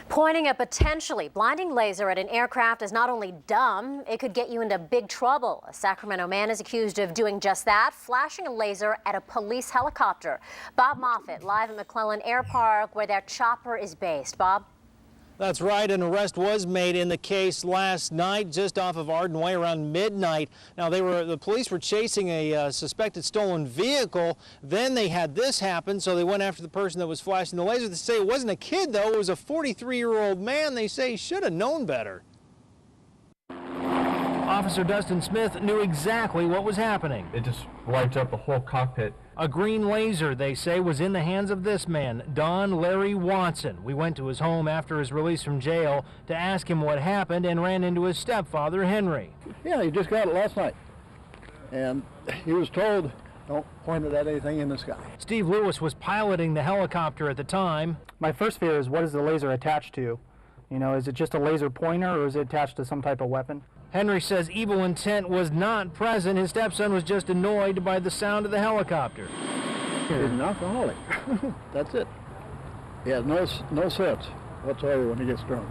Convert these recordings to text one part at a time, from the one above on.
Pointing a potentially blinding laser at an aircraft is not only dumb, it could get you into big trouble. A Sacramento man is accused of doing just that, flashing a laser at a police helicopter. Bob Moffitt, live at McClellan Air Park, where their chopper is based. Bob? That's right. An arrest was made in the case last night, just off of Arden Way around midnight. Now, the police were chasing a suspected stolen vehicle. Then they had this happen, so they went after the person that was flashing the laser. They say it wasn't a kid, though. It was a 43-year-old man. They say he should have known better. Officer Dustin Smith knew exactly what was happening. It just lights up the whole cockpit. A green laser, they say, was in the hands of this man, Don Larry Watson. We went to his home after his release from jail to ask him what happened and ran into his stepfather, Henry. Yeah, he just got it last night. And he was told, don't point it at anything in the sky. Steve Lewis was piloting the helicopter at the time. My first fear is, what is the laser attached to? You know, is it just a laser pointer or is it attached to some type of weapon? Henry says evil intent was not present. His stepson was just annoyed by the sound of the helicopter. He's an alcoholic. That's it. He has no sense whatsoever when he gets drunk.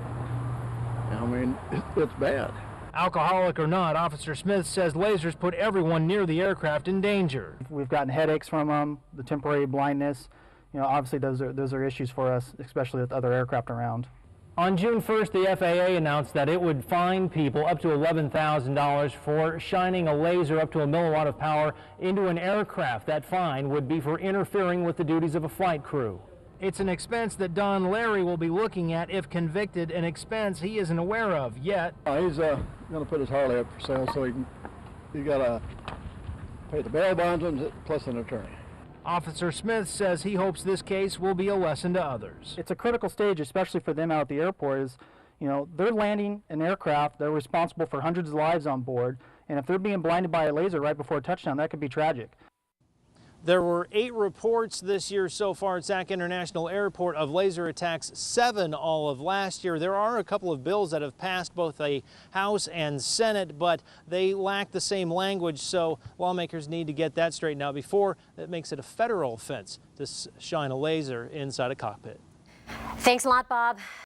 I mean, it's bad. Alcoholic or not, Officer Smith says lasers put everyone near the aircraft in danger. We've gotten headaches from them, the temporary blindness. You know, obviously those are issues for us, especially with other aircraft around. On June 1st, the FAA announced that it would fine people up to $11,000 for shining a laser up to a milliwatt of power into an aircraft. That fine would be for interfering with the duties of a flight crew. It's an expense that Don Larry will be looking at if convicted, an expense he isn't aware of yet. He's going to put his Harley up for sale, so he's got to pay the bail bonds plus an attorney. Officer Smith says he hopes this case will be a lesson to others. It's a critical stage, especially for them out at the airport, is, you know, they're landing an aircraft, they're responsible for hundreds of lives on board, and if they're being blinded by a laser right before touchdown, that could be tragic. There were 8 reports this year so far at Sac International Airport of laser attacks, 7 all of last year. There are a couple of bills that have passed both the House and Senate, but they lack the same language, so lawmakers need to get that straightened out before that makes it a federal offense to shine a laser inside a cockpit. Thanks a lot, Bob.